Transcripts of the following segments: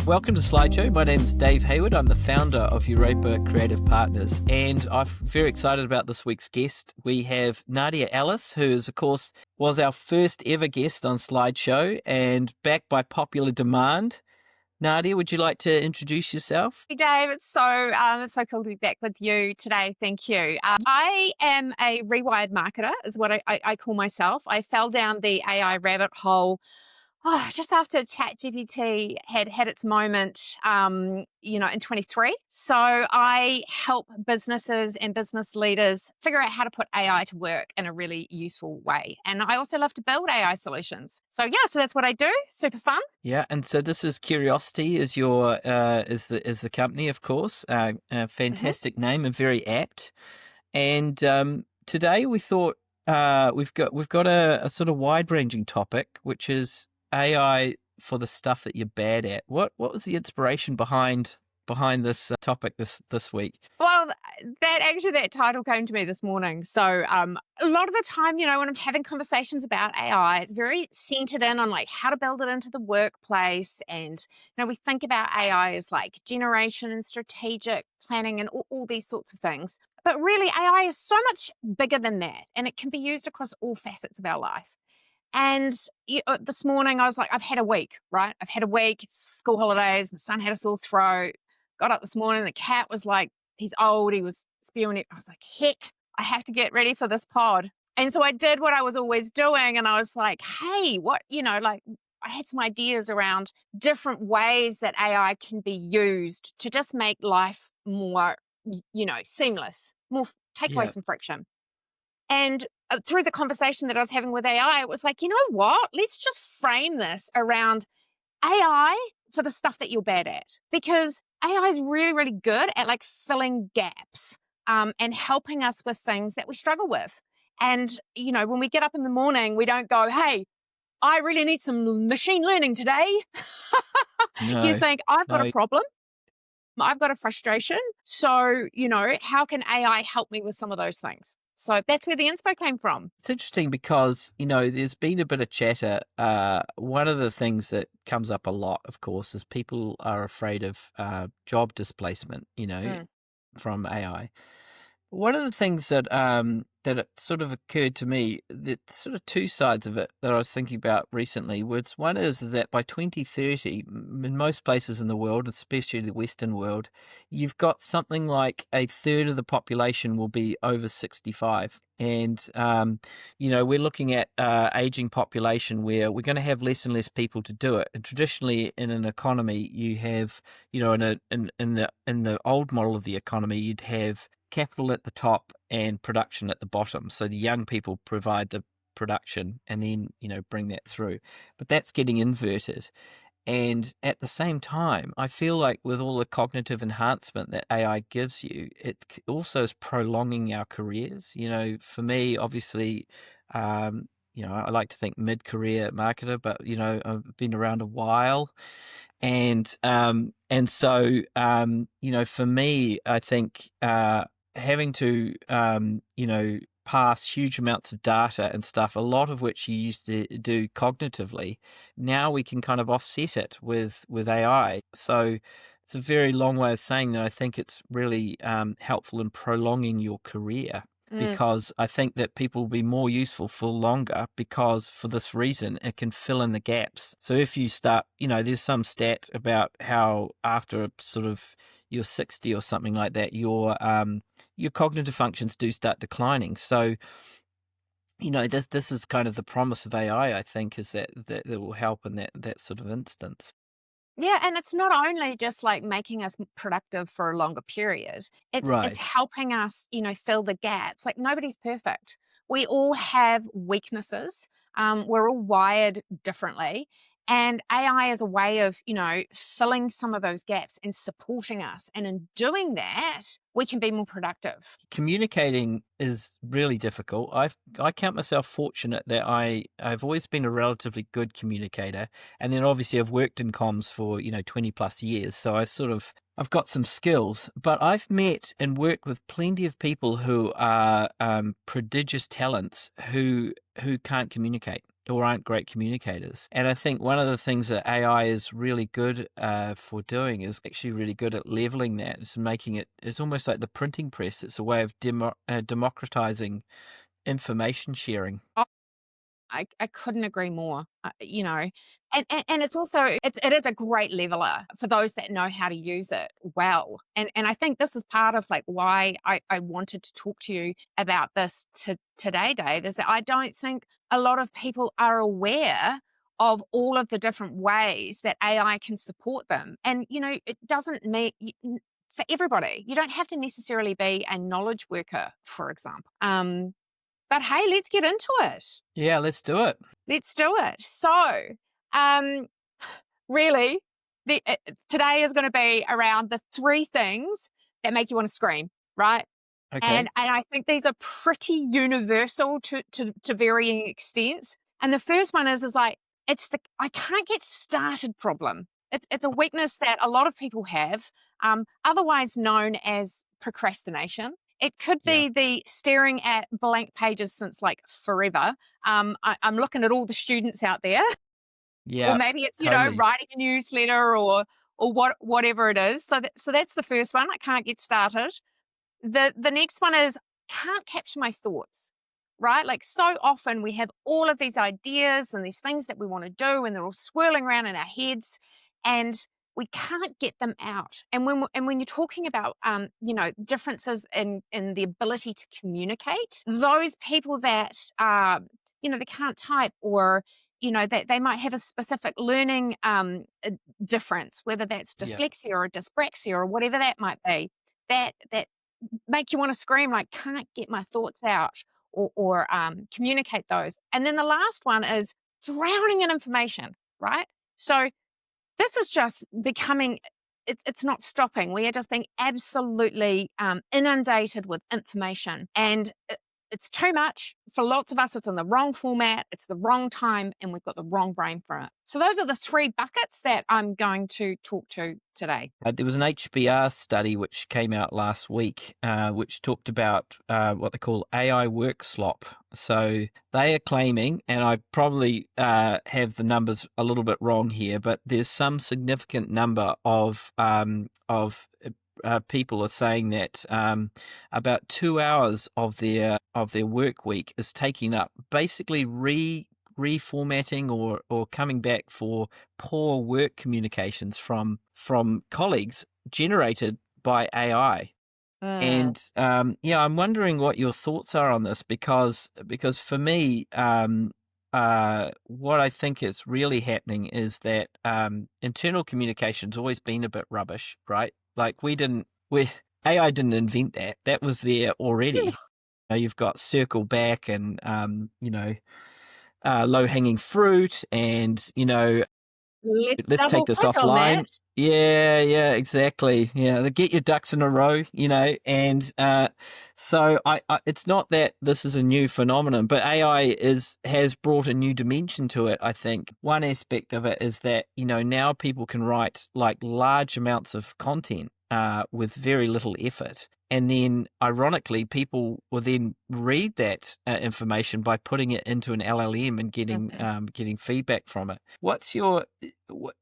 Welcome to Slideshow. My name is Dave Hayward. I'm the founder of Europa Creative Partners, and I'm very excited about this week's guest. We have Nadia Ellis, who is, of course, was our first ever guest on Slideshow and backed by popular demand. Nadia, would you like to introduce yourself? Hey Dave, it's so cool to be back with you today. Thank you. I am a rewired marketer, is what I call myself. I fell down the AI rabbit hole just after ChatGPT had its moment, in 23. So I help businesses and business leaders figure out how to put AI to work in a really useful way. And I also love to build AI solutions. So that's what I do. Super fun. Yeah, and so this is Curiosity is your is the company, of course. A fantastic name and very apt. And today we thought we've got a sort of wide ranging topic, which is AI for the stuff that you're bad at. What was the inspiration behind this topic this week? Well, that title came to me this morning. So a lot of the time, when I'm having conversations about AI, it's very centered in on like how to build it into the workplace. And, we think about AI as like generation and strategic planning and all these sorts of things. But really, AI is so much bigger than that. And it can be used across all facets of our life. And this morning I was like, I've had a week, right? I've had a week, it's school holidays, my son had a sore throat. Got up this morning, the cat was like, he's old, he was spewing it. I was like, heck, I have to get ready for this pod. And so I did what I was always doing. And I was like, hey, I had some ideas around different ways that AI can be used to just make life more, seamless, take away some friction. And through the conversation that I was having with AI, it was like, you know what? Let's just frame this around AI for the stuff that you're bad at. Because AI is really, really good at like filling gaps and helping us with things that we struggle with. And, when we get up in the morning, we don't go, hey, I really need some machine learning today. No, you think, I've got a problem. I've got a frustration. So, how can AI help me with some of those things? So that's where the inspo came from. It's interesting because, there's been a bit of chatter. One of the things that comes up a lot, of course, is people are afraid of job displacement, from AI. One of the things that it sort of occurred to me, that sort of two sides of it that I was thinking about recently, was one is that by 2030, in most places in the world, especially the Western world, you've got something like a third of the population will be over 65. And, we're looking at aging population where we're going to have less and less people to do it. And traditionally in an economy, you have, in the old model of the economy, you'd have capital at the top and production at the bottom. So the young people provide the production and then, bring that through. But that's getting inverted. And at the same time, I feel like with all the cognitive enhancement that AI gives you, it also is prolonging our careers. For me, obviously, I like to think mid-career marketer, but, I've been around a while. And so, for me, I think having to, pass huge amounts of data and stuff, a lot of which you used to do cognitively, now we can kind of offset it with AI. So it's a very long way of saying that I think it's really helpful in prolonging your career. Because I think that people will be more useful for longer because for this reason, it can fill in the gaps. So if you start, there's some stat about how after sort of you're 60 or something like that, your cognitive functions do start declining. So, this is kind of the promise of AI, I think, is that will help in that sort of instance. Yeah, and it's not only just like making us productive for a longer period. It's helping us, fill the gaps. Like nobody's perfect. We all have weaknesses. We're all wired differently. And AI is a way of, filling some of those gaps and supporting us. And in doing that, we can be more productive. Communicating is really difficult. I count myself fortunate that I've always been a relatively good communicator. And then obviously I've worked in comms for, 20 plus years. So I've got some skills, but I've met and worked with plenty of people who are prodigious talents who can't communicate. or aren't great communicators. And I think one of the things that AI is really good for doing is actually really good at leveling that. It's making it, it's almost like the printing press. It's a way of democratizing information sharing. I couldn't agree more. And it's also it is a great leveler for those that know how to use it well. And I think this is part of like why I wanted to talk to you about this today, Dave, is that I don't think a lot of people are aware of all of the different ways that AI can support them. And it doesn't mean for everybody. You don't have to necessarily be a knowledge worker, for example. But hey, let's get into it. Yeah, let's do it. Let's do it. So, um, really, today is going to be around the three things that make you want to scream, right? Okay. And I think these are pretty universal to varying extents. And the first one is like it's the I can't get started problem. It's a weakness that a lot of people have, otherwise known as procrastination. It could Yeah. be the staring at blank pages since like forever. I'm looking at all the students out there, or Yeah, maybe it's totally. writing a newsletter or whatever it is. So that's the first one. I can't get started. The next one is can't capture my thoughts, right? Like so often we have all of these ideas and these things that we want to do, and they're all swirling around in our heads, and we can't get them out. And when you're talking about differences in the ability to communicate, those people that they can't type, or that they might have a specific learning difference, whether that's Yeah. dyslexia or dyspraxia or whatever that might be, that make you want to scream, like, can't get my thoughts out, or communicate those. And then the last one is drowning in information, right? So this is just becoming, it's not stopping. We are just being absolutely inundated with information. And it's too much. For lots of us, it's in the wrong format, it's the wrong time, and we've got the wrong brain for it. So those are the three buckets that I'm going to talk to today. There was an HBR study which came out last week, which talked about what they call AI work slop. So they are claiming, and I probably have the numbers a little bit wrong here, but there's some significant number of people are saying that about 2 hours of their work week is taking up basically reformatting or coming back for poor work communications from colleagues generated by AI. Mm, And I'm wondering what your thoughts are on this, because for me, what I think is really happening is that internal communication's always been a bit rubbish, right? Like AI didn't invent that. That was there already. You've got circle back and low hanging fruit, and let's let's take double this click on that. offline. Yeah, exactly. Yeah, get your ducks in a row, and so it's not that this is a new phenomenon, but AI has brought a new dimension to it. I think one aspect of it is that now people can write like large amounts of content with very little effort. And then, ironically, people will then read that information by putting it into an LLM and getting feedback from it. What's your?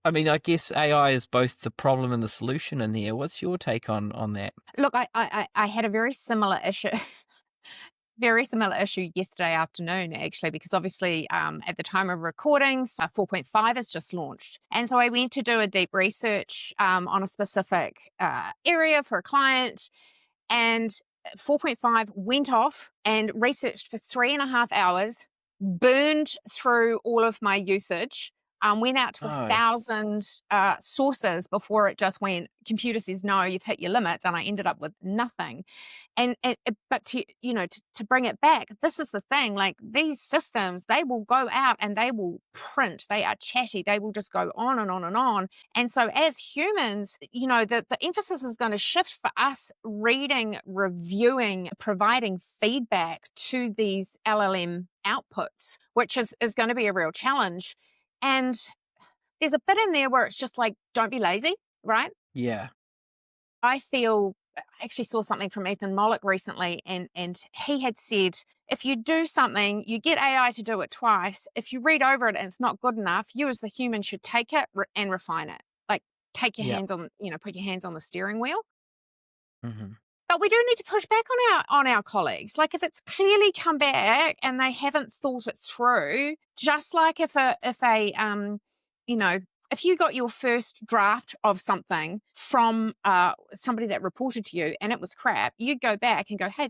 I mean, I guess AI is both the problem and the solution in there. What's your take on that? Look, I had a very similar issue. Very similar issue yesterday afternoon, actually, because obviously at the time of recording, 4.5 has just launched. And so I went to do a deep research on a specific area for a client, and 4.5 went off and researched for 3.5 hours, burned through all of my usage, went out to Oh, 1,000 sources before it just went, computer says, no, you've hit your limits. And I ended up with nothing. And but to bring it back, this is the thing, like these systems, they will go out and they will print, they are chatty, they will just go on and on and on. And so as humans, the emphasis is going to shift for us reading, reviewing, providing feedback to these LLM outputs, which is going to be a real challenge. And there's a bit in there where it's just like, don't be lazy, right? yeah, I feel I actually saw something from Ethan Mollick recently, and he had said, if you do something, you get AI to do it twice. If you read over it and it's not good enough, you as the human should take it and refine it. Like take your Yeah. hands on, put your hands on the steering wheel. Hmm. But we do need to push back on our colleagues. Like if it's clearly come back and they haven't thought it through, just like you know, if you got your first draft of something from somebody that reported to you and it was crap, you'd go back and go, hey,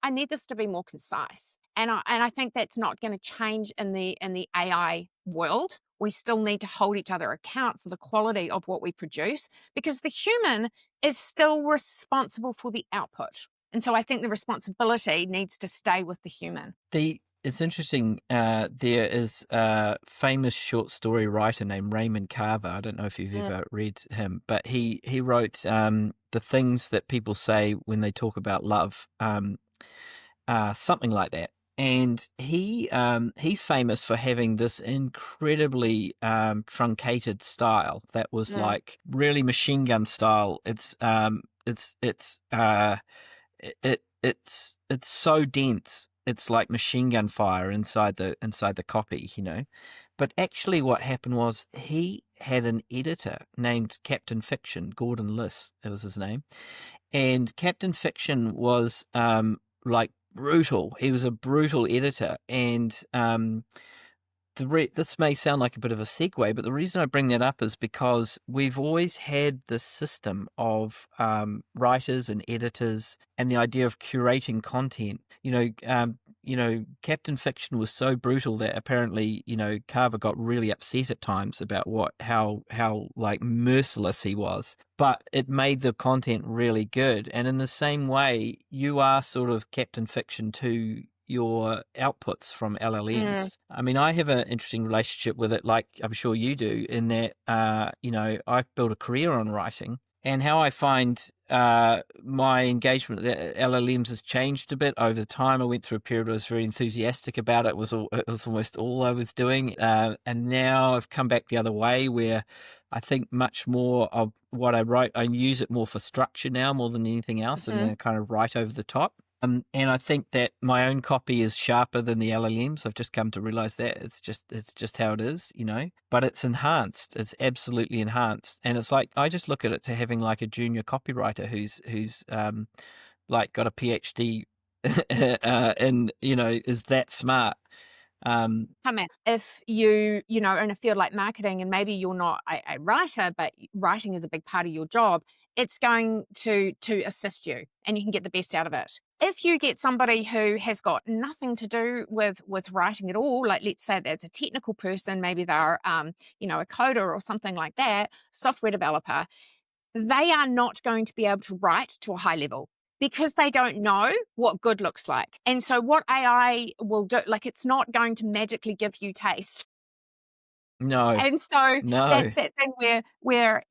I need this to be more concise. And I think that's not going to change in the AI world. We still need to hold each other account for the quality of what we produce, because the human is still responsible for the output. And so I think the responsibility needs to stay with the human. It's interesting. There is a famous short story writer named Raymond Carver. I don't know if you've ever read him, but he wrote the things that people say when they talk about love, something like that. And he's famous for having this incredibly truncated style that was like really machine gun style. It's so dense. It's like machine gun fire inside the copy, But actually, what happened was he had an editor named Captain Fiction, Gordon Liss, that was his name, and Captain Fiction was like brutal. He was a brutal editor, and this may sound like a bit of a segue, but the reason I bring that up is because we've always had this system of writers and editors, and the idea of curating content. Captain Fiction was so brutal that apparently, Carver got really upset at times about how like merciless he was. But it made the content really good, and in the same way, you are sort of Captain Fiction to your outputs from LLMs. I mean, I have an interesting relationship with it, like I'm sure you do, in that, I've built a career on writing, and how I find my engagement with LLMs has changed a bit over time. I went through a period where I was very enthusiastic about it. It was almost all I was doing. And now I've come back the other way, where I think much more of what I write, I use it more for structure now more than anything else, and then I kind of write over the top. And I think that my own copy is sharper than the LLMs. I've just come to realize that it's just how it is, But it's enhanced. It's absolutely enhanced, and it's like I just look at it to having like a junior copywriter who's like got a PhD, and is that smart. Come out. If you, in a field like marketing, and maybe you're not a writer, but writing is a big part of your job, it's going to assist you, and you can get the best out of it. If you get somebody who has got nothing to do with writing at all, like let's say that's a technical person, maybe they're a coder or something like that, software developer, they are not going to be able to write to a high level, because they don't know what good looks like. And so what AI will do, like, it's not going to magically give you taste. No, And so no. that's that thing where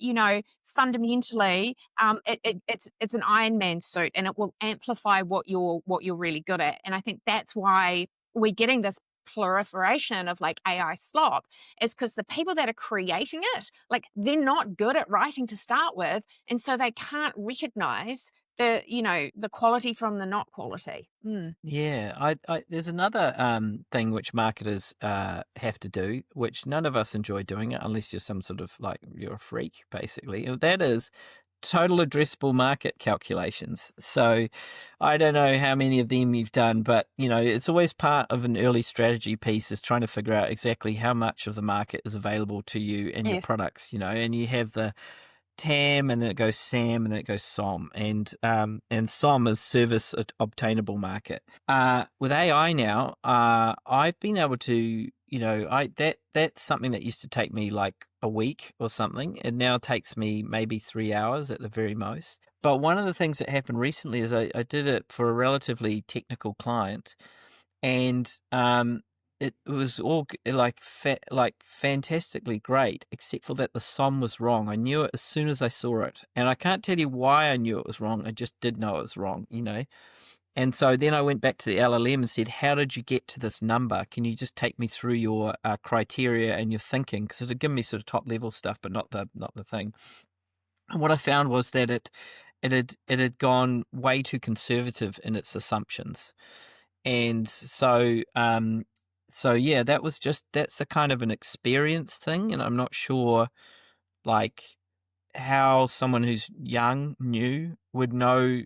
fundamentally, it's an Iron Man suit, and it will amplify what you're really good at. And I think that's why we're getting this proliferation of like AI slop, is because the people that are creating it, like, they're not good at writing to start with, and so they can't recognize the quality from the not quality. Yeah, there's another thing which marketers have to do, which none of us enjoy doing it unless you're some sort of like you're a freak, basically. And that is total addressable market calculations. So I don't know how many of them you've done, but it's always part of an early strategy piece, is trying to figure out exactly how much of the market is available to you and your Yes. products, and you have the TAM, and then it goes SAM, and then it goes SOM, and SOM is service obtainable market. With AI now, I've been able to, that's something that used to take me like a week or something. It now takes me maybe 3 hours at the very most. But one of the things that happened recently is I did it for a relatively technical client, and it was all like fantastically great, except for that the SOM was wrong. I knew it as soon as I saw it, and I can't tell you why I knew it was wrong. I just did know it was wrong, And so then I went back to the LLM and said, "How did you get to this number? Can you just take me through your criteria and your thinking?" Because it had given me sort of top level stuff, but not the thing. And what I found was that it had gone way too conservative in its assumptions. And so yeah, that's a kind of an experience thing, and I'm not sure like how someone who's young, new, would know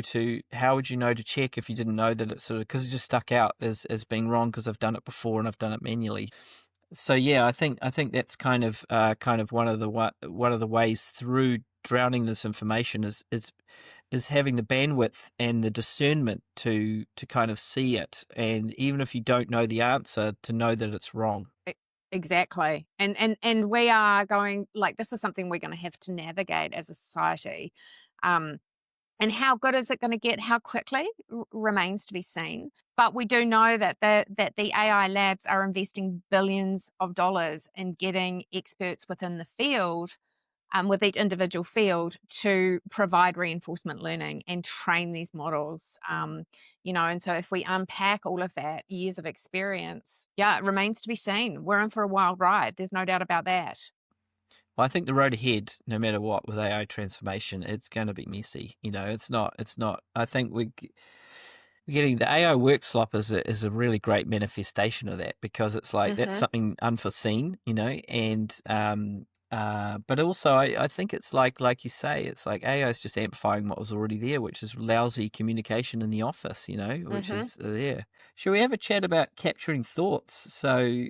to how would you know to check if you didn't know that it's sort of because it just stuck out as being wrong because I've done it before and I've done it manually. So yeah, I think that's kind of one of the ways through drowning this information is having the bandwidth and the discernment to kind of see it, and even if you don't know the answer, to know that it's wrong. E exactly. And we are going like, this is something we're gonna have to navigate as a society. Um, and how good is it gonna get, how quickly, remains to be seen. But we do know that the AI labs are investing billions of dollars in getting experts within the field, with each individual field, to provide reinforcement learning and train these models. And so if we unpack all of that, years of experience, yeah, it remains to be seen. We're in for a wild ride. There's no doubt about that. Well, I think the road ahead, no matter what, with AI transformation, it's going to be messy. It's not. It's not. I think we're getting the AI work slop is a really great manifestation of that, because it's like that's Hmm. something unforeseen, and but also I think it's like you say, it's like AI is just amplifying what was already there, which is lousy communication in the office, which Hmm. is there. Shall we have a chat about capturing thoughts? So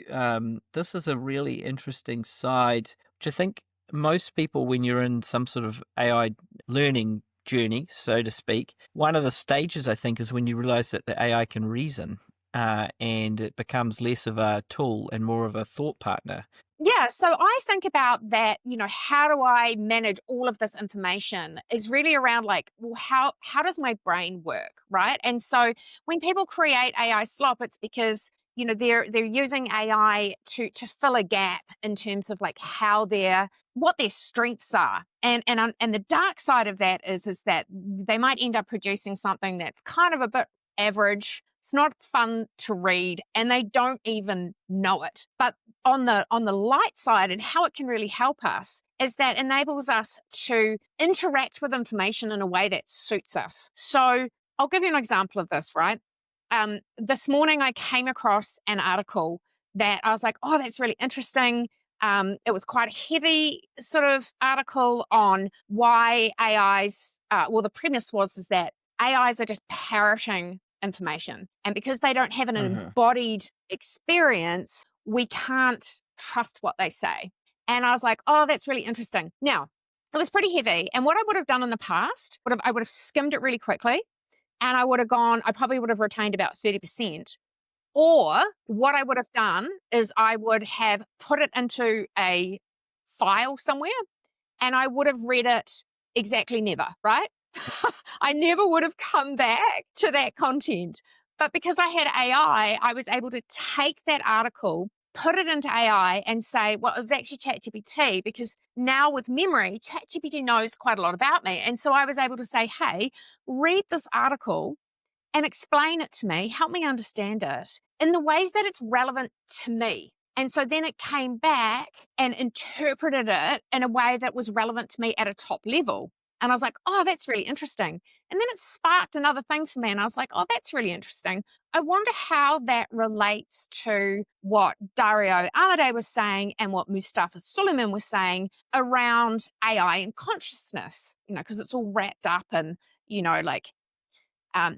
this is a really interesting side, which I think most people, when you're in some sort of AI learning journey, so to speak, one of the stages, I think, is when you realize that the AI can reason, and it becomes less of a tool and more of a thought partner. Yeah, so I think about that, how do I manage all of this information is really around like, well, how does my brain work, right? And so when people create AI slop, it's because, they're using AI to fill a gap in terms of like how what their strengths are. And the dark side of that is that they might end up producing something that's kind of a bit average. It's not fun to read, and they don't even know it. But on the light side, and how it can really help us, is that enables us to interact with information in a way that suits us. So I'll give you an example of this, right? This morning I came across an article that I was like, oh, that's really interesting. It was quite a heavy sort of article on why AIs, well, the premise was is that AIs are just parroting information. And because they don't have an Uh-huh. embodied experience, we can't trust what they say. And I was like, oh, that's really interesting. Now, it was pretty heavy. And what I would have done in the past, I would have skimmed it really quickly, and I probably would have retained about 30%. Or what I would have done is I would have put it into a file somewhere, and I would have read it exactly never, right? I never would have come back to that content. But because I had I was able to take that article, put it into AI, and say, well, it was actually ChatGPT, because now with memory, ChatGPT knows quite a lot about me. And so I was able to say, hey, read this article and explain it to me, help me understand it in the ways that it's relevant to me. And so then it came back and interpreted it in a way that was relevant to me at a top level. And I was like, oh, that's really interesting. And then it sparked another thing for me. And I was like, oh, that's really interesting. I wonder how that relates to what Dario Amade was saying and what Mustafa Suleiman was saying around AI and consciousness, because it's all wrapped up in, like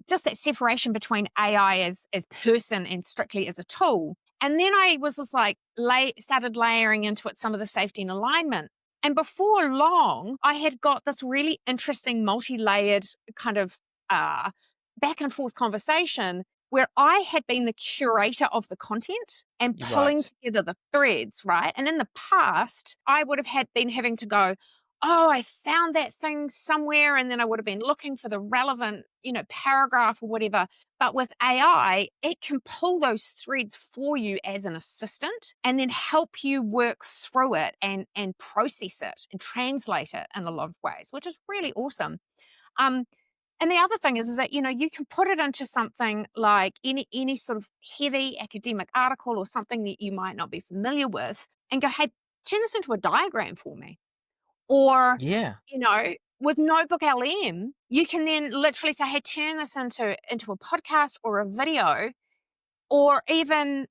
just that separation between AI as person and strictly as a tool. And then I was just like started layering into it some of the safety and alignment. And before long, I had got this really interesting multi-layered kind of uh, back and forth conversation where I had been the curator of the content and You're pulling right. together the threads, right? And in the past, I would have been having to go, oh, I found that thing somewhere, and then I would have been looking for the relevant, paragraph or whatever. But with AI, it can pull those threads for you as an assistant and then help you work through it and process it and translate it in a lot of ways, which is really awesome. Um, and the other thing is that you can put it into something like any sort of heavy academic article or something that you might not be familiar with, and go, hey, turn this into a diagram for me, or, Yeah. you know, with Notebook LM, you can then literally say, hey, turn this into a podcast or a video, or even,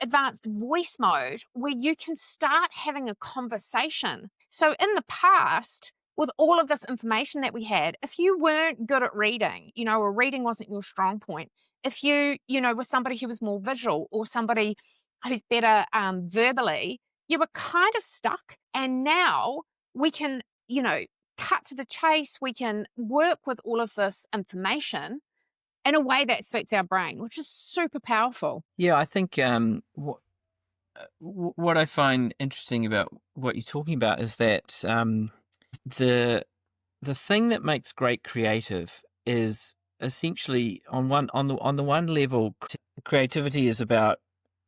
advanced voice mode where you can start having a conversation. So in the past, with all of this information that we had, if you weren't good at reading, or reading wasn't your strong point, if you, were somebody who was more visual or somebody who's better verbally, you were kind of stuck. And now we can, cut to the chase. We can work with all of this information in a way that suits our brain, which is super powerful. Yeah, I think what I find interesting about what you're talking about is that the thing that makes great creative is essentially on the one level, creativity is about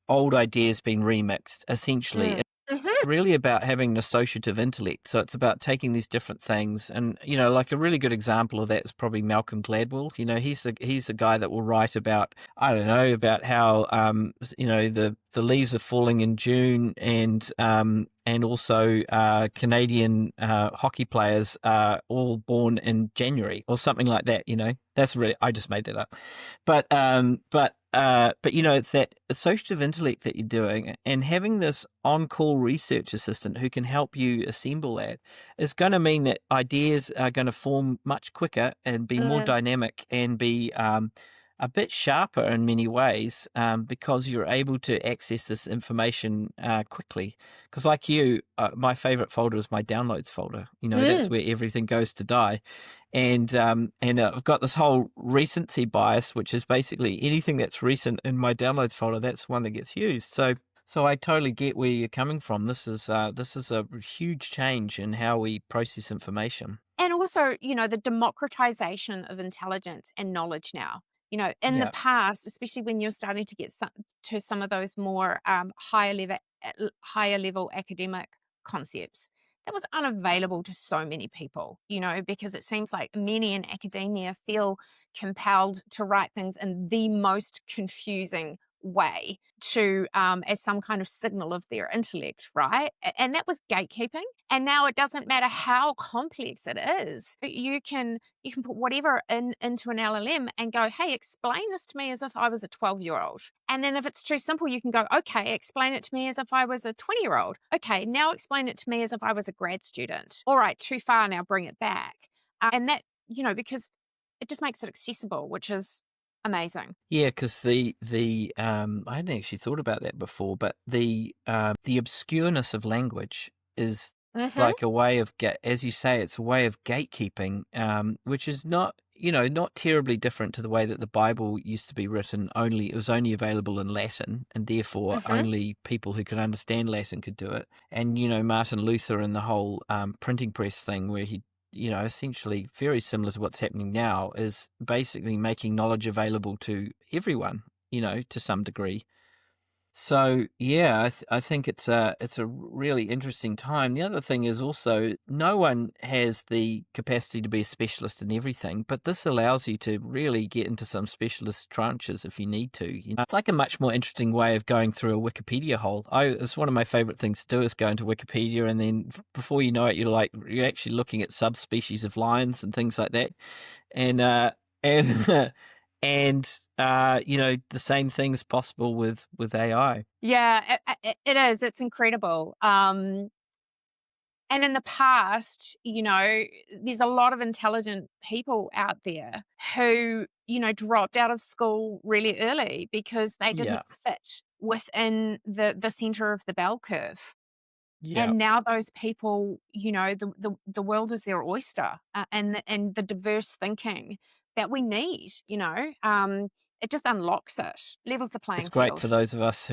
old ideas being remixed. Essentially, Mhm. really about having an associative intellect. So it's about taking these different things, and like a really good example of that is probably Malcolm Gladwell. He's the guy that will write about, I don't know, about how the leaves are falling in June, and also Canadian hockey players are all born in January or something like that. That's really, I just made that up, but it's that associative intellect that you're doing, and having this on-call research assistant who can help you assemble that is going to mean that ideas are going to form much quicker and be more Mm. dynamic and be a bit sharper in many ways, because you're able to access this information quickly. Because like you, my favorite folder is my downloads folder. That's where everything goes to die. And I've got this whole recency bias, which is basically anything that's recent in my downloads folder, that's one that gets used. So I totally get where you're coming from. This is a huge change in how we process information. And also, the democratization of intelligence and knowledge now. In the Yeah, past, especially when you're starting to get to some of those more higher level academic concepts, that was unavailable to so many people, because it seems like many in academia feel compelled to write things in the most confusing way to as some kind of signal of their intellect, right? And that was gatekeeping. And now it doesn't matter how complex it is. You can put whatever into an LLM and go, hey, explain this to me as if I was a 12-year-old. And then if it's too simple, you can go, okay, explain it to me as if I was a 20-year-old. Okay, now explain it to me as if I was a grad student. All right, too far, now bring it back. And that, because it just makes it accessible, which is amazing. yeah, because the I hadn't actually thought about that before, but the obscureness of language is Hmm. like a way of as you say, it's a way of gatekeeping, which is not not terribly different to the way that the Bible used to be written. Only it was only available in Latin, and therefore Hmm. only people who could understand Latin could do it. And Martin Luther and the whole printing press thing, where he essentially very similar to what's happening now, is basically making knowledge available to everyone, to some degree. So yeah, I think it's a really interesting time. The other thing is also no one has the capacity to be a specialist in everything, but this allows you to really get into some specialist tranches if you need to. It's like a much more interesting way of going through a Wikipedia hole. It's one of my favorite things to do is go into Wikipedia, and then before you know it, you're actually looking at subspecies of lions and things like that, and the same thing is possible with AI. Yeah, it is. It's incredible. And in the past, there's a lot of intelligent people out there who, dropped out of school really early because they Yeah, didn't fit within the center of the bell curve. yeah. And now those people, the world is their oyster, and the diverse thinking that we need, it just unlocks it, levels the It's playing great for field. those of us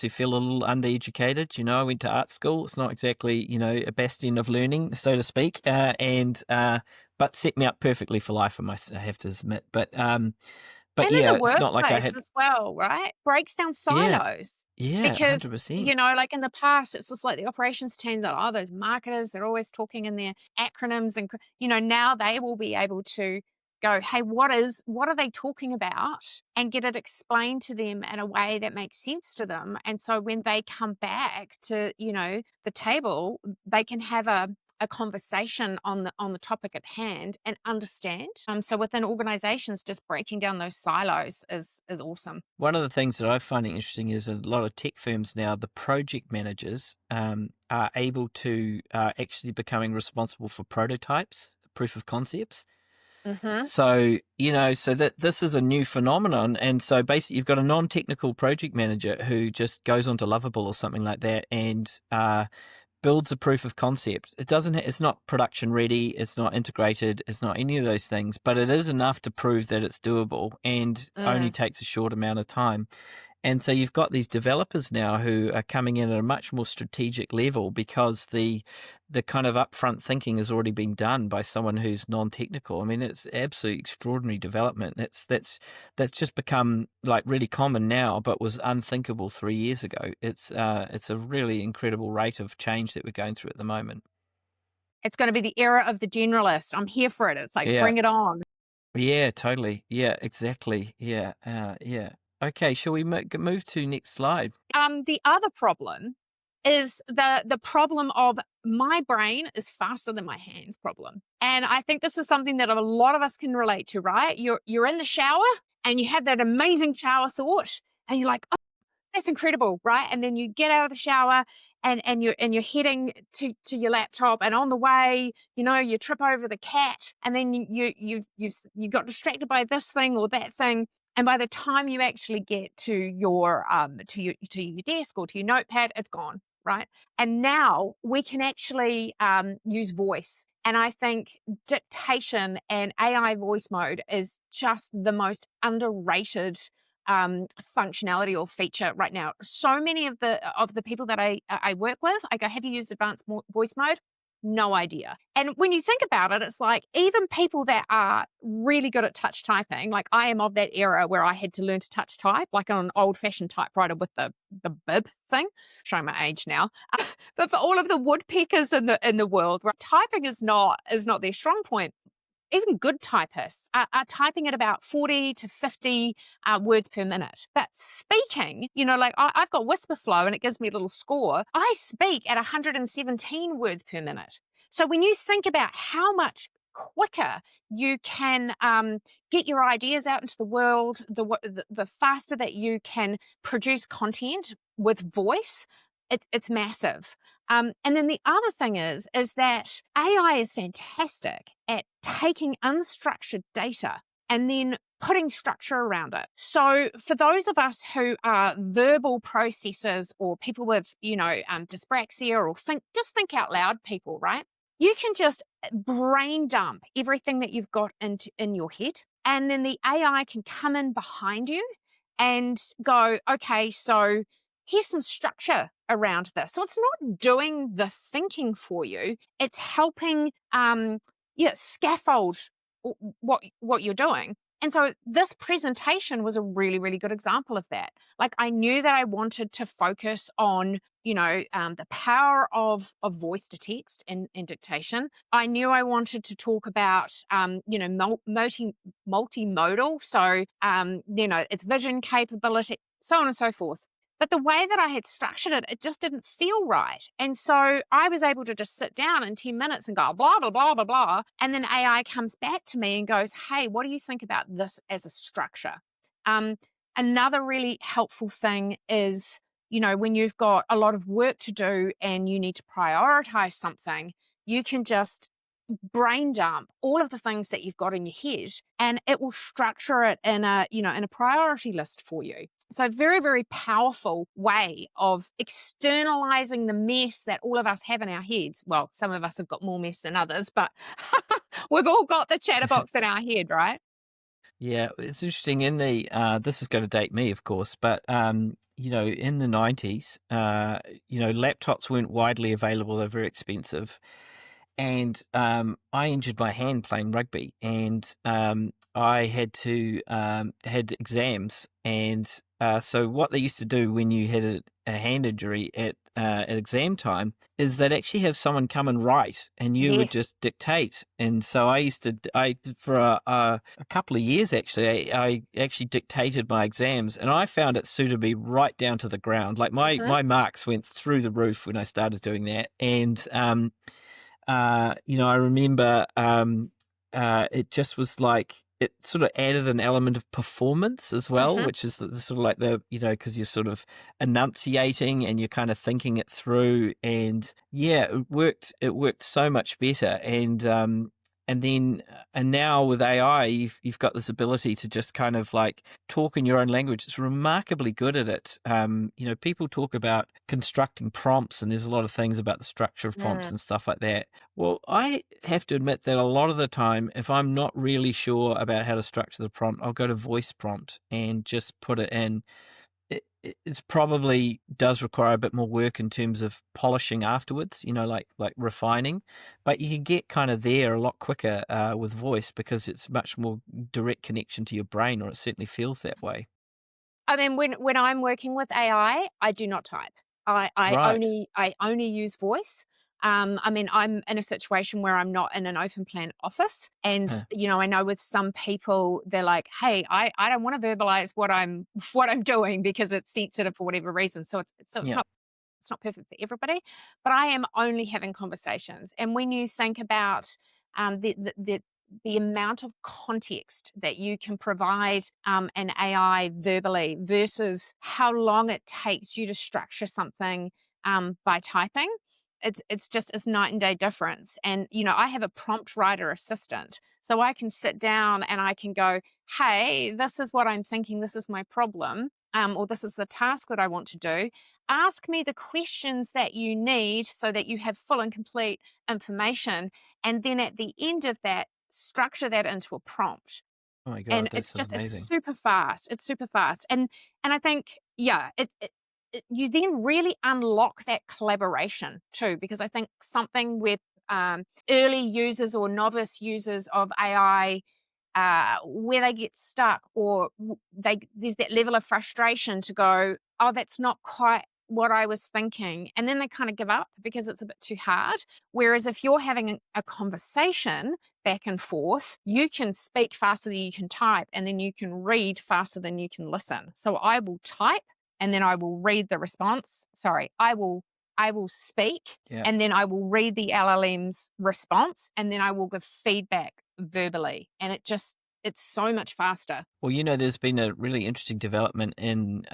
who feel a little undereducated. I went to art school. It's not exactly, a bastion of learning, so to speak, but set me up perfectly for life, I have to admit. But And in yeah, the it's not like I workplace had. as well, right? Breaks down Yeah, silos. yeah, Because, 100%. like in the past, it's just like the operations team that, oh, those marketers, they're always talking in their acronyms. And, now they will be able to go, hey, what are they talking about? And get it explained to them in a way that makes sense to them. And so when they come back to, the table, they can have a conversation on the topic at hand and understand. So within organizations, just breaking down those silos is awesome. One of the things that I find interesting is a lot of tech firms now, the project managers are able to actually becoming responsible for prototypes, proof of concepts. Mm-hmm. So, so that this is a new phenomenon. And so basically you've got a non-technical project manager who just goes onto Lovable or something like that and builds a proof of concept. It's not production ready, it's not integrated, it's not any of those things, but it is enough to prove that it's doable and only takes a short amount of time. And so you've got these developers now who are coming in at a much more strategic level because the kind of upfront thinking has already been done by someone who's non-technical. I mean, it's absolutely extraordinary development. That's just become like really common now, but was unthinkable 3 years ago. It's a really incredible rate of change that we're going through at the moment. It's going to be the era of the generalist. I'm here for it. It's like, Yeah. bring it on. Yeah, totally. Yeah, exactly. Yeah. Yeah. Okay, shall we move to next slide? The other problem is the problem of my brain is faster than my hands problem. And I think this is something that a lot of us can relate to, right? You're in the shower and you have that amazing shower thought and you're like, oh, that's incredible, right? And then you get out of the shower and you're heading to your laptop, and on the way, you trip over the cat, and then you got distracted by this thing or that thing, and by the time you actually get to your desk or to your notepad, it's gone, right? And now we can actually use voice. And I think dictation and AI voice mode is just the most underrated functionality or feature right now. So many of the people that I work with, I go, have you used advanced voice mode? No idea. And when you think about it, it's like even people that are really good at touch typing, like I am of that era where I had to learn to touch type, like on an old-fashioned typewriter with the bib thing. Showing my age now. But for all of the woodpeckers in the world, right, typing is not their strong point. Even good typists are typing at about 40 to 50 words per minute. But speaking, like I've got whisper flow and it gives me a little score. I speak at 117 words per minute. So when you think about how much quicker you can get your ideas out into the world, the faster that you can produce content with voice, it's massive. And then the other thing is that AI is fantastic at taking unstructured data and then putting structure around it. So for those of us who are verbal processors or people with, dyspraxia or just think out loud people, right? You can just brain dump everything that you've got in your head, and then the AI can come in behind you and go, okay, so here's some structure around this. So it's not doing the thinking for you. It's helping scaffold what you're doing. And so this presentation was a really, really good example of that. Like I knew that I wanted to focus on, the power of voice to text and dictation. I knew I wanted to talk about, multimodal. So, its vision capability, so on and so forth. But the way that I had structured it, it just didn't feel right. And so I was able to just sit down in 10 minutes and go blah, blah, blah, blah, blah. And then AI comes back to me and goes, hey, what do you think about this as a structure? Another really helpful thing is, when you've got a lot of work to do and you need to prioritize something, you can just brain dump all of the things that you've got in your head and it will structure it in a priority list for you. So very, very powerful way of externalizing the mess that all of us have in our heads. Well, some of us have got more mess than others, but we've all got the chatterbox in our head, right? Yeah, it's interesting in the this is going to date me, of course, but in the 90s, laptops weren't widely available, they're very expensive. And I injured my hand playing rugby, and I had exams, and so what they used to do when you had a hand injury at exam time is they'd actually have someone come and write, and you would just dictate. And so for a couple of years actually, I actually dictated my exams, and I found it suited me right down to the ground. Like my marks went through the roof when I started doing that, and I remember it just was like it sort of added an element of performance as well, Mhm. which is sort of like because you're sort of enunciating and you're kind of thinking it through, and yeah, it worked so much better, and now with AI, you've got this ability to just kind of like talk in your own language. It's remarkably good at it. People talk about constructing prompts, and there's a lot of things about the structure of prompts Mm. and stuff like that. Well, I have to admit that a lot of the time, if I'm not really sure about how to structure the prompt, I'll go to voice prompt and just put it in. It's probably does require a bit more work in terms of polishing afterwards, like refining, but you can get kind of there a lot quicker with voice because it's much more direct connection to your brain, or it certainly feels that way. I mean, when I'm working with AI, I do not type. Right. I only use voice. I mean, I'm in a situation where I'm not in an open plan office, and Huh. I know with some people they're like, "Hey, I don't want to verbalize what I'm what I'm doing because it's sensitive for whatever reason." So Yeah. it's not perfect for everybody, but I am only having conversations. And when you think about the amount of context that you can provide an AI verbally versus how long it takes you to structure something by typing, it's night and day difference. And I have a prompt writer assistant, so I can sit down and I can go, "Hey, this is what I'm thinking. This is my problem." Or this is the task that I want to do. Ask me the questions that you need so that you have full and complete information. And then at the end of that, structure that into a prompt. Oh my And God, that sounds it's amazing. super fast. It's super fast. And I think, yeah, you then really unlock that collaboration too, because I think something with early users or novice users of AI, where they get stuck, or there's that level of frustration to go, "Oh, that's not quite what I was thinking," and then they kind of give up because it's a bit too hard. Whereas if you're having a conversation back and forth, you can speak faster than you can type, and then you can read faster than you can listen. So I will type, and then I will read the response. Sorry, I will speak, Yeah. and then I will read the LLM's response, and then I will give feedback verbally. And it's so much faster. Well, there's been a really interesting development in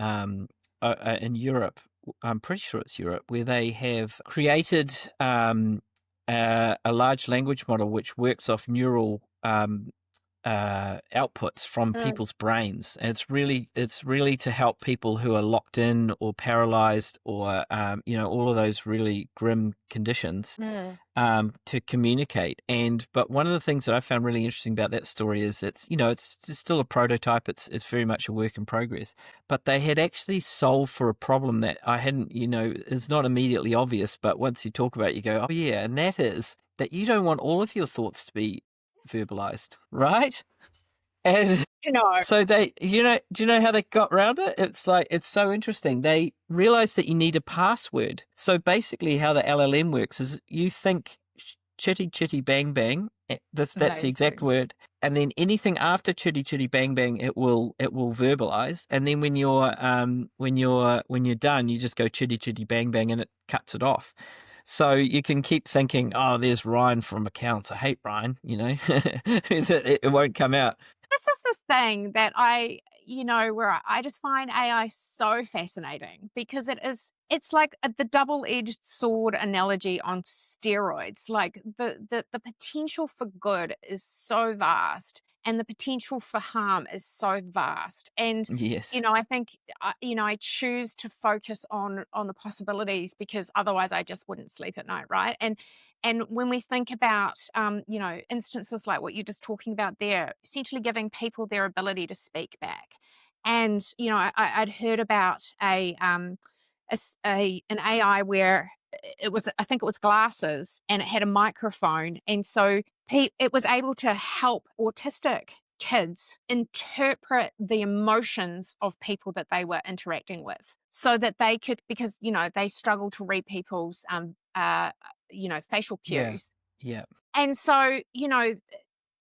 Europe. I'm pretty sure it's Europe, where they have created a large language model which works off neural outputs from Mm, people's brains, and it's really to help people who are locked in or paralyzed, or all of those really grim conditions, mm, to communicate. But one of the things that I found really interesting about that story is it's just still a prototype. It's very much a work in progress. But they had actually solved for a problem that I hadn't, is not immediately obvious. But once you talk about it, you go, oh yeah, and that is that you don't want all of your thoughts to be verbalized, right? And no. so do you know how they got around it? It's like, it's so interesting. They realized that you need a password. So basically how the LLM works is you think chitty chitty bang bang. That's the exact Amazing. word. And then anything after chitty chitty bang bang, it will verbalize. And then when you're done, you just go chitty chitty bang bang, and it cuts it off. So you can keep thinking, oh, there's Ryan from accounts. I hate Ryan, it won't come out. This is the thing that where I just find AI so fascinating because it's like the double-edged sword analogy on steroids. Like the potential for good is so vast, and the potential for harm is so vast. And, Yes. I think, I choose to focus on the possibilities because otherwise I just wouldn't sleep at night. Right. And when we think about, instances like what you're just talking about there, essentially giving people their ability to speak back. And, I'd heard about an AI where I think it was glasses, and it had a microphone. And so it was able to help autistic kids interpret the emotions of people that they were interacting with so that they could, because, they struggle to read people's, facial Yeah. cues. Yeah. And so,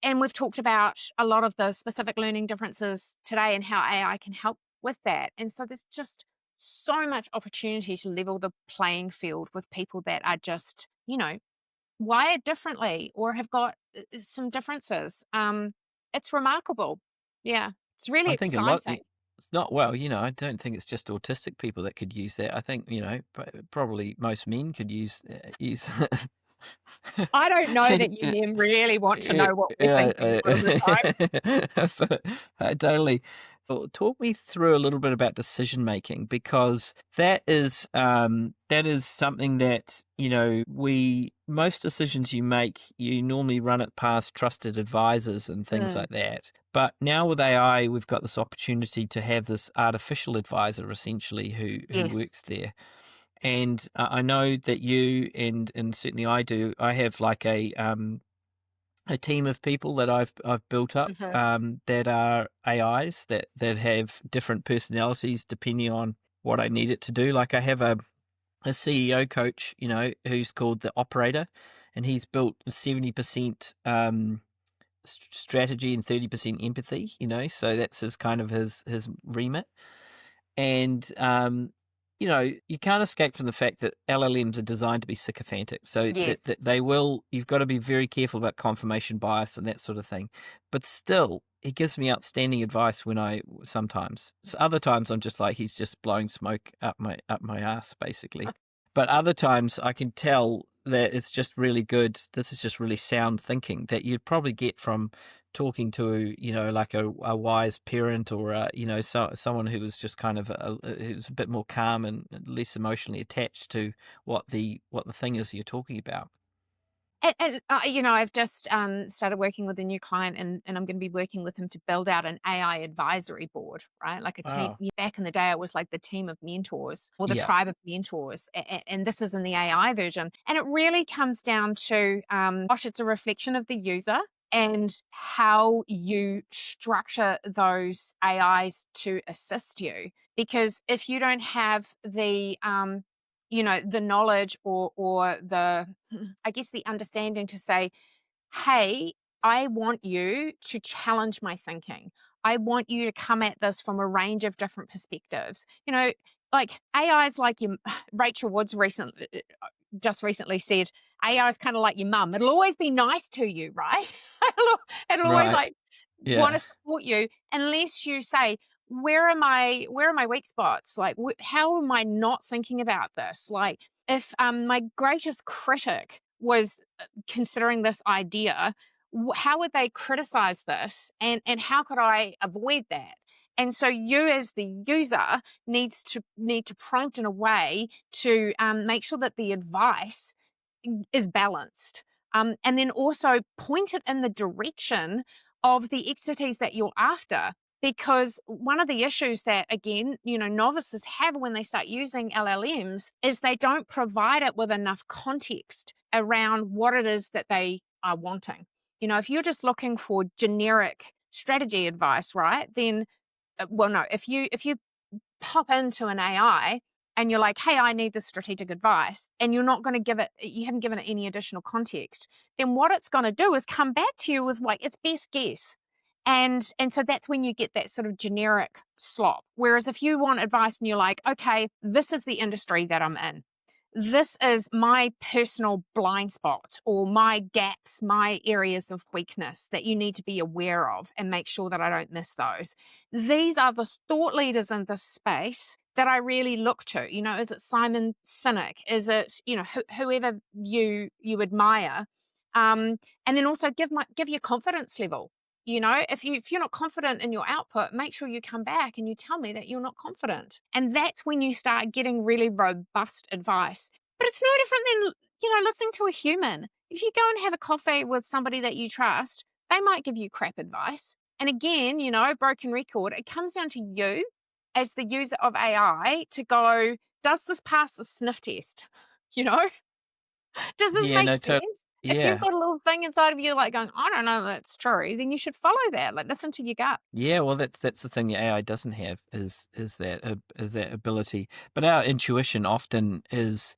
and we've talked about a lot of the specific learning differences today and how AI can help with that. And so there's just so much opportunity to level the playing field with people that are just, wired differently or have got some differences. It's remarkable. Yeah, it's really I think a lot. exciting. It's not well, I don't think it's just autistic people that could use that. I think probably most men could use. I don't know that you men really want to Yeah, know what we're yeah, thinking all the time. totally. So talk me through a little bit about decision making, because that is something that we most decisions you make, you normally run it past trusted advisors and things Mm, like that. But now with AI, we've got this opportunity to have this artificial advisor essentially who yes. works there. And I know that you and certainly I do. I have like a team of people that I've built up Hmm. that are AIs that have different personalities depending on what I need it to do. Like I have a CEO coach, who's called the operator, and he's built 70% strategy and 30% empathy. So that's his kind of his remit. And you can't escape from the fact that LLMs are designed to be sycophantic, so Yes. that they will. You've got to be very careful about confirmation bias and that sort of thing. But still, he gives me outstanding advice when I sometimes. So other times, I'm just like he's just blowing smoke up my ass, basically. But other times, I can tell that it's just really good. This is just really sound thinking that you'd probably get from talking to like a wise parent, or someone who was just kind of who's a bit more calm and less emotionally attached to what the thing is you're talking about. I've just started working with a new client, and I'm going to be working with him to build out an AI advisory board, right? Like a team. Wow. Back in the day, it was like the team of mentors or the Yeah. tribe of mentors. And this is in the AI version. And it really comes down to, gosh, it's a reflection of the user and how you structure those AIs to assist you. Because if you don't have the knowledge or the I guess the understanding to say, hey, I want you to challenge my thinking. I want you to come at this from a range of different perspectives. Like AI's like your Rachel Woods just recently said, AI is kind of like your mum. It'll always be nice to you, right? It'll always Right. like want Yeah. to support you unless you say, where are my weak spots? Like how am I not thinking about this? Like if my greatest critic was considering this idea, how would they criticize this, and how could I avoid that? And so you as the user need to prompt in a way to make sure that the advice is balanced, and then also point it in the direction of the expertise that you're after. Because one of the issues that, again, novices have when they start using LLMs is they don't provide it with enough context around what it is that they are wanting. If you're just looking for generic strategy advice, right? Then, well, no, if you pop into an AI and you're like, hey, I need this strategic advice, and you're not going to give it, you haven't given it any additional context, then what it's going to do is come back to you with like its best guess. And so that's when you get that sort of generic slop. Whereas if you want advice and you're like, okay, this is the industry that I'm in, this is my personal blind spots or my gaps, my areas of weakness that you need to be aware of and make sure that I don't miss those. These are the thought leaders in this space that I really look to. Is it Simon Sinek? Is it, whoever you admire? And then also give your confidence level. If you're not confident in your output, make sure you come back and you tell me that you're not confident. And that's when you start getting really robust advice. But it's no different than, listening to a human. If you go and have a coffee with somebody that you trust, they might give you crap advice. And again, broken record, it comes down to you as the user of AI to go, does this pass the sniff test? You know? Does this Yeah. make No. sense? If you've Yeah. got a little thing inside of you like going, I don't know if that's true, then you should follow that. Like listen to your gut. Yeah, well, that's the thing the AI doesn't have is that ability. But our intuition often is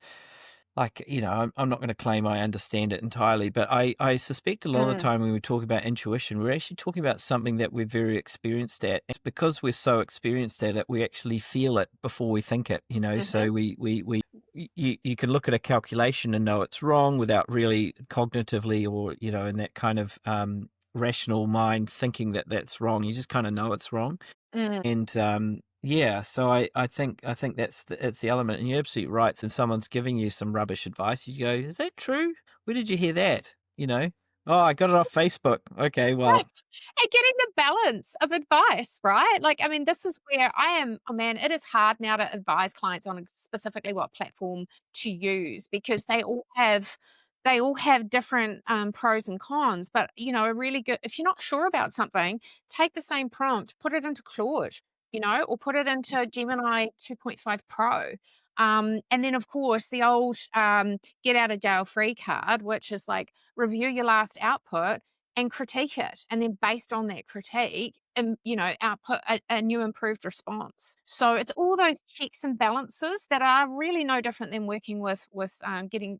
like, I'm not going to claim I understand it entirely, but I suspect a lot of the Mm, time when we talk about intuition, we're actually talking about something that we're very experienced at. It's because we're so experienced at it, we actually feel it before we think it. mhm. So we you can look at a calculation and know it's wrong without really cognitively or, in that kind of rational mind thinking that that's wrong. You just kind of know it's wrong. Mm. And yeah, so I think that's the element. And you're absolutely right. So someone's giving you some rubbish advice, you go, is that true? Where did you hear that? Oh, I got it off Facebook. Okay, Right. well, And getting the balance of advice, right? Like, I mean, this is where I am. Oh man, it is hard now to advise clients on specifically what platform to use because they all have different pros and cons. But a really good if you're not sure about something, take the same prompt, put it into Claude, or put it into Gemini 2.5 Pro. And then, of course, the old get out of jail free card, which is like review your last output and critique it. And then based on that critique, and output a new improved response. So it's all those checks and balances that are really no different than working with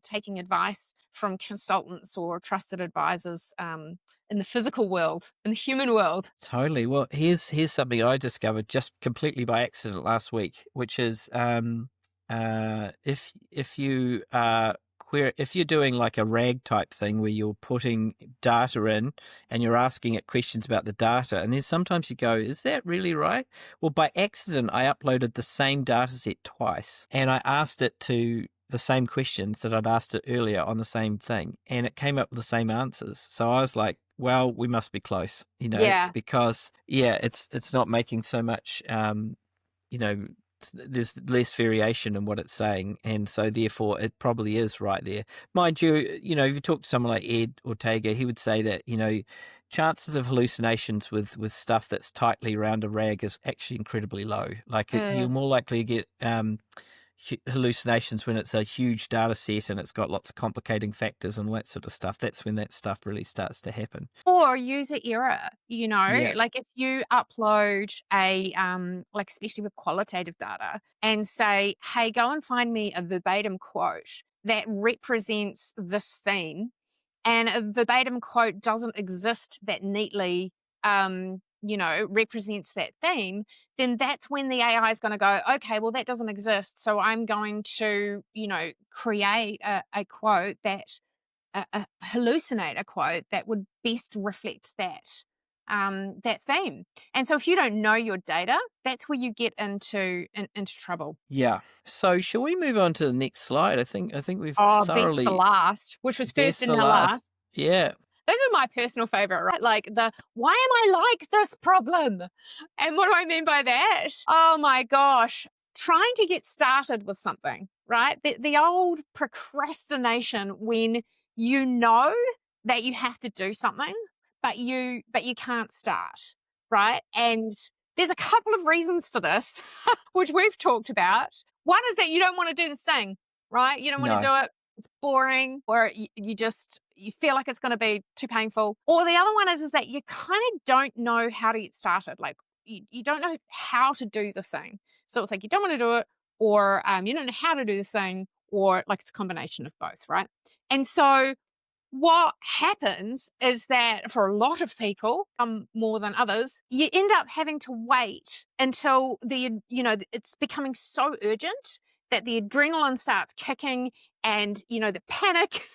taking advice from consultants or trusted advisors in the physical world, in the human world. totally. Well, here's something I discovered just completely by accident last week, which is if you if you're doing like a RAG type thing where you're putting data in and you're asking it questions about the data, and then sometimes you go, is that really right? Well, by accident, I uploaded the same data set twice and I asked it to the same questions that I'd asked it earlier on the same thing, and it came up with the same answers. So I was like, well, we must be close, Yeah. because it's not making so much, you know, there's less variation in what it's saying, and so therefore it probably is right there. Mind you, if you talk to someone like Ed Ortega, he would say that chances of hallucinations with stuff that's tightly around a rag is actually incredibly low. Like you're more likely to get hallucinations when it's a huge data set and it's got lots of complicating factors and all that sort of stuff. That's when that stuff really starts to happen. Or user error, Yeah. like if you upload like especially with qualitative data and say, hey, go and find me a verbatim quote that represents this theme, and a verbatim quote doesn't exist that neatly, represents that theme, then that's when the AI is going to go, okay, well, that doesn't exist. So I'm going to, create a quote hallucinate a quote that would best reflect that theme. And so if you don't know your data, that's where you get into trouble. Yeah. So shall we move on to the next slide? I think we've Oh, best for thoroughly last, which was first best and for now last. last. Yeah. This is my personal favorite, right? Like why am I like this problem? And what do I mean by that? Oh my gosh. Trying to get started with something, right? The old procrastination when you know that you have to do something, but you can't start, right? And there's a couple of reasons for this, which we've talked about. One is that you don't want to do this thing, right? You don't want to No. do it. It's boring, or you feel like it's going to be too painful. Or the other one is that you kind of don't know how to get started. Like you don't know how to do the thing. So it's like you don't want to do it, or you don't know how to do the thing, or like it's a combination of both, right? And so what happens is that for a lot of people, more than others, you end up having to wait until it's becoming so urgent that the adrenaline starts kicking, and the panic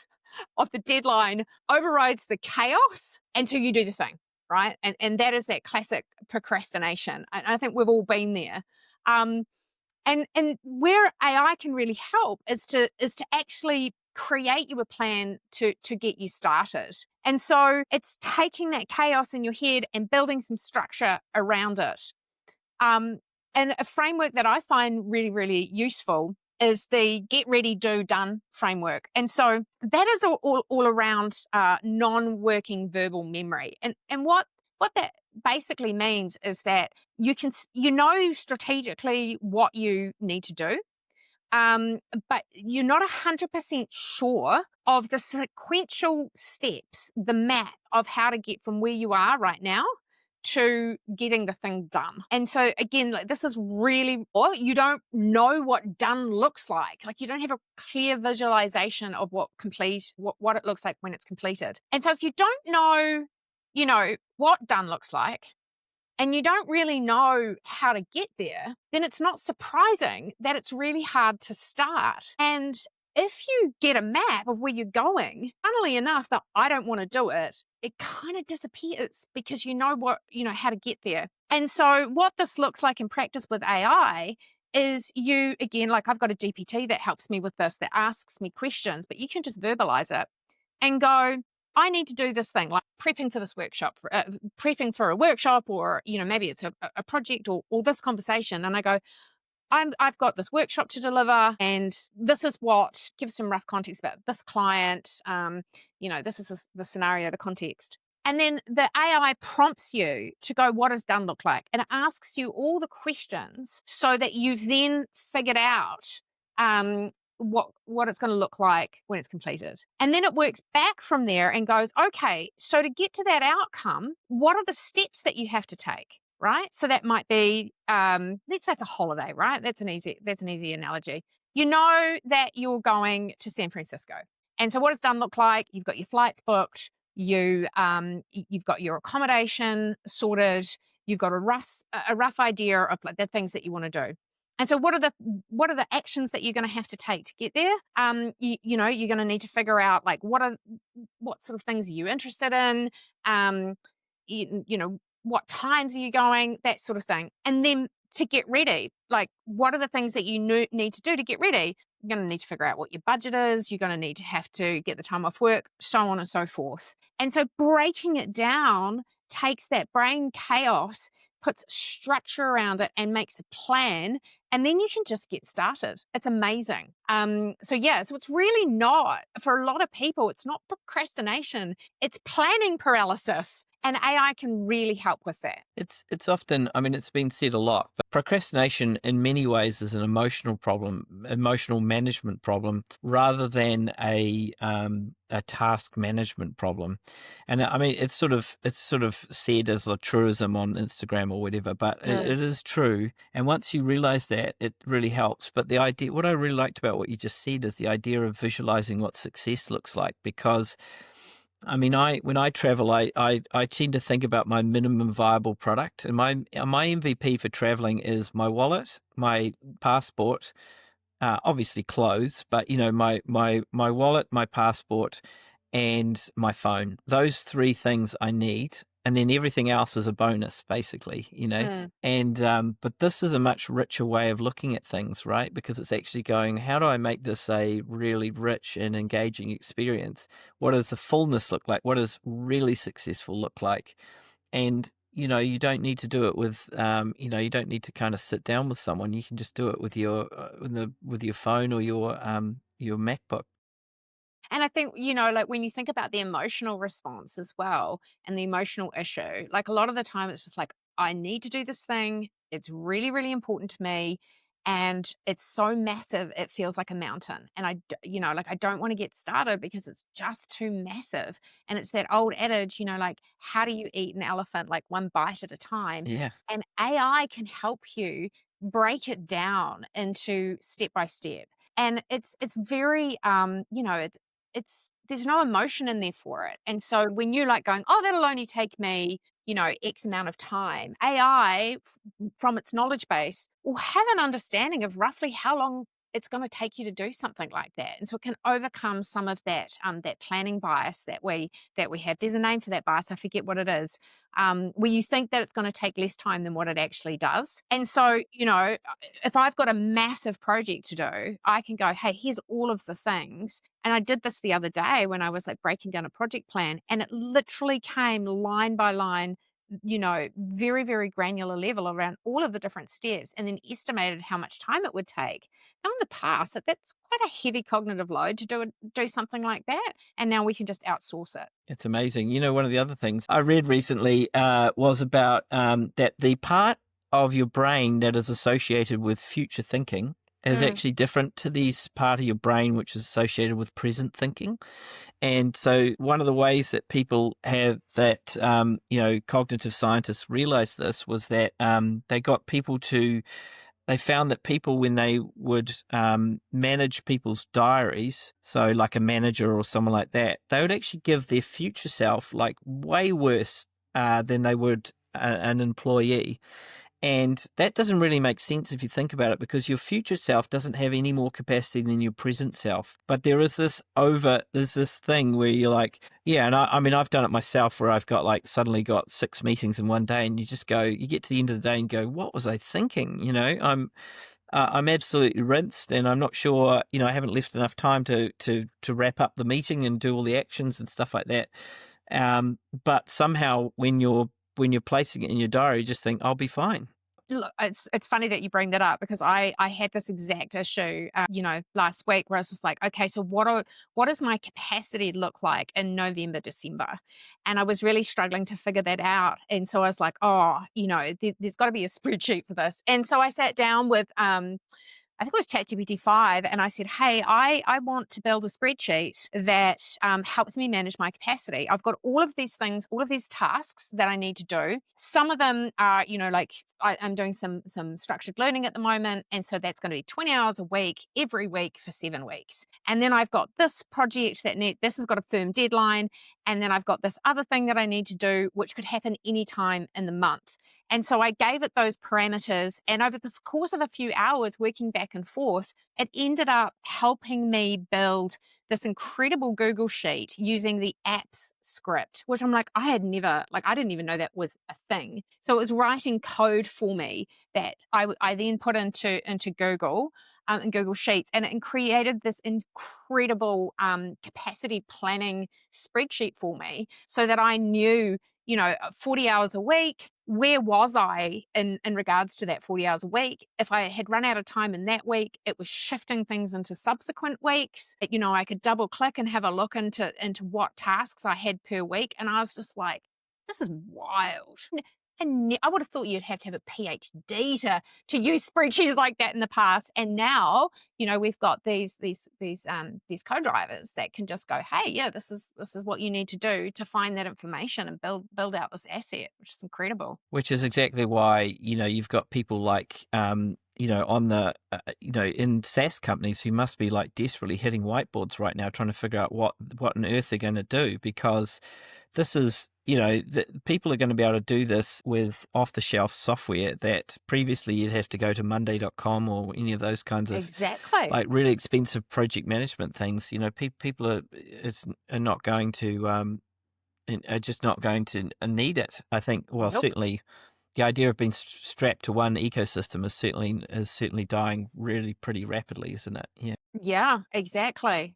of the deadline overrides the chaos until you do the thing, right? And that is that classic procrastination. And I think we've all been there. Um, and where AI can really help is to actually create you a plan to get you started. And so it's taking that chaos in your head and building some structure around it. Um, and a framework that I find really, really useful is the get ready, do, done framework. And so that is all around non-working verbal memory. And what that basically means is that you know strategically what you need to do, but you're not 100% sure of the sequential steps, the map of how to get from where you are right now to getting the thing done. And so again, like this is really, or you don't know what done looks like. Like you don't have a clear visualization of what it looks like when it's completed. And so if you don't know, what done looks like, and you don't really know how to get there, then it's not surprising that it's really hard to start. And if you get a map of where you're going, funnily enough, that I don't want to do it, it kind of disappears because you know how to get there. And so what this looks like in practice with AI is you, again, like I've got a GPT that helps me with this, that asks me questions, but you can just verbalize it and go, I need to do this thing, like prepping for this workshop, prepping for a workshop, or, maybe it's a project or this conversation. And I go, I've got this workshop to deliver, and this is what, give some rough context about this client. This is the scenario, the context. And then the AI prompts you to go, what does done look like? And it asks you all the questions so that you've then figured out what it's going to look like when it's completed. And then it works back from there and goes, okay, so to get to that outcome, what are the steps that you have to take? Right? So that might be, let's say it's a holiday, right? That's an easy analogy. You know that you're going to San Francisco. And so what does done look like? You've got your flights booked, you've got your accommodation sorted, you've got a rough idea of like the things that you want to do. And so what are the actions that you're going to have to take to get there? You're going to need to figure out like what sort of things are you interested in? What times are you going, that sort of thing. And then to get ready, like what are the things that you need to do to get ready? You're going to need to figure out what your budget is. You're going to have to get the time off work, so on and so forth. And so breaking it down takes that brain chaos, puts structure around it, and makes a plan. And then you can just get started. It's amazing. So it's really not, for a lot of people, it's not procrastination, it's planning paralysis. And AI can really help with that. It's often, I mean, it's been said a lot, but procrastination in many ways is an emotional problem, emotional management problem, rather than a task management problem. And I mean, it's sort of said as a truism on Instagram or whatever, but it is true. And once you realize that, it really helps. But the idea, what I really liked about what you just said is the idea of visualizing what success looks like, because I mean, when I travel, I tend to think about my minimum viable product, and my MVP for traveling is my wallet, my passport, obviously clothes, but my wallet, my passport, and my phone. Those three things I need, and then everything else is a bonus, basically, And but this is a much richer way of looking at things, right? Because it's actually going, how do I make this a really rich and engaging experience? What does the fullness look like? What does really successful look like? And you don't need to do it with, you don't need to kind of sit down with someone. You can just do it with your phone or your MacBook. And I think, like when you think about the emotional response as well and the emotional issue, like a lot of the time it's just like, I need to do this thing. It's really, really important to me. And it's so massive, it feels like a mountain. And I don't want to get started because it's just too massive. And it's that old adage, like, how do you eat an elephant? Like one bite at a time. Yeah. And AI can help you break it down into step by step. And it's very, it's there's no emotion in there for it. And so when you're like going, oh, that'll only take me, X amount of time, AI from its knowledge base will have an understanding of roughly how long it's going to take you to do something like that. And so it can overcome some of that that planning bias that we have. There's a name for that bias, I forget what it is, where you think that it's going to take less time than what it actually does. And so, if I've got a massive project to do, I can go, hey, here's all of the things. And I did this the other day when I was like breaking down a project plan, and it literally came line by line, very, very granular level around all of the different steps, and then estimated how much time it would take. Now, in the past, that's quite a heavy cognitive load to do something like that. And now we can just outsource it. It's amazing. One of the other things I read recently was about that the part of your brain that is associated with future thinking is actually different to this part of your brain which is associated with present thinking. And so one of the ways that people have that, cognitive scientists realized this was that they found that people, when they would manage people's diaries, so like a manager or someone like that, they would actually give their future self like way worse than they would an employee. And that doesn't really make sense if you think about it, because your future self doesn't have any more capacity than your present self. But there's this thing where you're like, yeah, and I mean, I've done it myself where I've got like suddenly got 6 meetings in one day, and you get to the end of the day and go, what was I thinking? I'm absolutely rinsed, and I'm not sure, I haven't left enough time to wrap up the meeting and do all the actions and stuff like that. But somehow when you're placing it in your diary, you just think, I'll be fine. Look, it's funny that you bring that up, because I had this exact issue, last week, where I was just like, okay, so what does my capacity look like in November, December? And I was really struggling to figure that out. And so I was like, oh, there's got to be a spreadsheet for this. And so I sat down with I think it was ChatGPT 5, and I said, hey, I want to build a spreadsheet that helps me manage my capacity. I've got all of these things, all of these tasks that I need to do. Some of them are, like I'm doing some structured learning at the moment, and so that's going to be 20 hours a week, every week for 7 weeks. And then I've got this project this has got a firm deadline, and then I've got this other thing that I need to do, which could happen anytime in the month. And so I gave it those parameters, and over the course of a few hours working back and forth, it ended up helping me build this incredible Google Sheet using the apps script, which I'm like, I didn't even know that was a thing. So it was writing code for me that I then put into Google, in Google Sheets, and it created this incredible capacity planning spreadsheet for me, so that I knew, 40 hours a week, where was I in regards to that 40 hours a week? If I had run out of time in that week, it was shifting things into subsequent weeks. I could double click and have a look into what tasks I had per week. And I was just like, this is wild. And I would have thought you'd have to have a PhD to use spreadsheets like that in the past. And now, we've got these co-drivers that can just go, hey, yeah, this is what you need to do to find that information and build out this asset, which is incredible. Which is exactly why, you've got people like, on the, in SaaS companies who must be like desperately hitting whiteboards right now, trying to figure out what on earth they're going to do, because this is, people are going to be able to do this with off-the-shelf software that previously you'd have to go to monday.com or any of those kinds of exactly like really expensive project management things. People are not going to are just not going to need it. I think, well, Nope. certainly the idea of being strapped to one ecosystem is certainly dying really pretty rapidly, isn't it? Yeah. Yeah, exactly.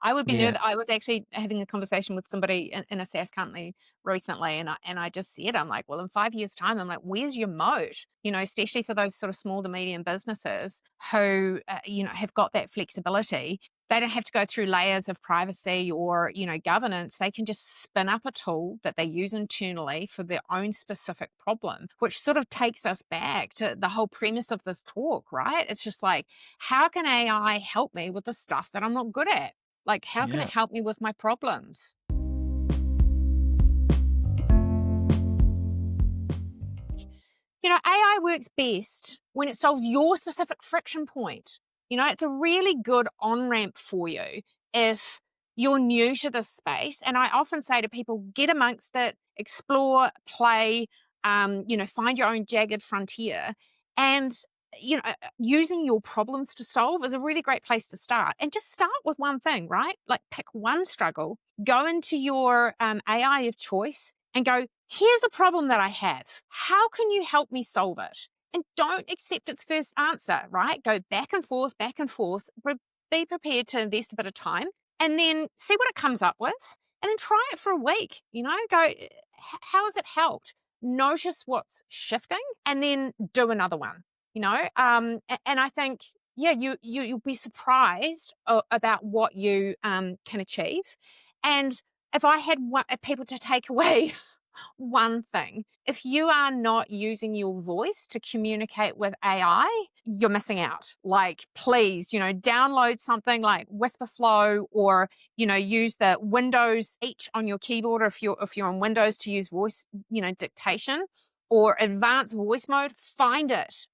I would be Yeah. nervous. I was actually having a conversation with somebody in a SaaS company recently, and I just said, I'm like, well, in 5 years' time, I'm like, where's your moat? Especially for those sort of small to medium businesses who, have got that flexibility. They don't have to go through layers of privacy or, governance. They can just spin up a tool that they use internally for their own specific problem, which sort of takes us back to the whole premise of this talk, right? It's just like, how can AI help me with the stuff that I'm not good at? Like, how can Yeah. it help me with my problems? AI works best when it solves your specific friction point. It's a really good on ramp for you if you're new to this space. And I often say to people, get amongst it, explore, play, find your own jagged frontier. And, using your problems to solve is a really great place to start. And just start with one thing, right? Like pick one struggle, go into your AI of choice and go, here's a problem that I have. How can you help me solve it? And don't accept its first answer, right? Go back and forth, be prepared to invest a bit of time and then see what it comes up with and then try it for a week, go, how has it helped? Notice what's shifting and then do another one, and I think, yeah, you'll be surprised about what you can achieve. And if I had people to take away one thing, if you are not using your voice to communicate with AI, you're missing out. Like, please, download something like Whisperflow or, use the Windows H on your keyboard, or if you're on Windows, to use voice, dictation or advanced voice mode, find it.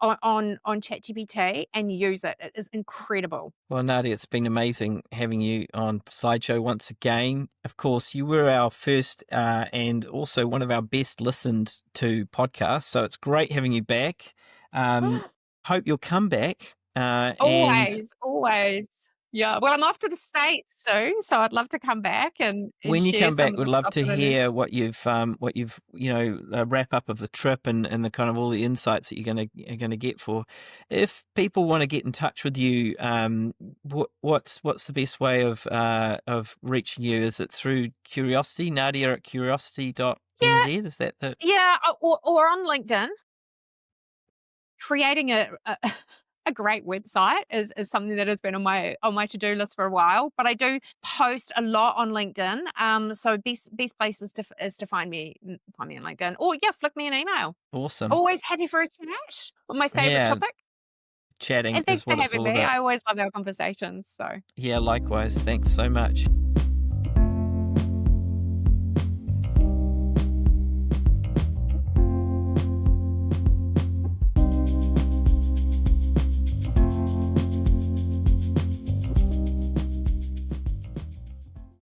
on ChatGPT and use it. It is incredible. Well, Nadia, it's been amazing having you on Slideshow once again. Of course, you were our first and also one of our best listened to podcasts, so it's great having you back. Hope you'll come back. And Always, always. Yeah. Well, I'm off to the States soon, so I'd love to come back and when you share come some back, of we'd the love stuff to that I do. hear what you've wrap up of the trip and the kind of all the insights that you're gonna get for. If people want to get in touch with you, what's the best way of reaching you? Is it through Curiosity, Nadia at Yeah, curiosity.nz? Is that the yeah, or on LinkedIn. Creating a great website is something that has been on my to-do list for a while, but I do post a lot on LinkedIn. So best place is to find me on LinkedIn, or yeah, flick me an email. awesome? Always happy for a chat on my favorite Yeah, topic. chatting And is thanks for what it's having all me. about. I always love our conversations. So Yeah, likewise. Thanks so much.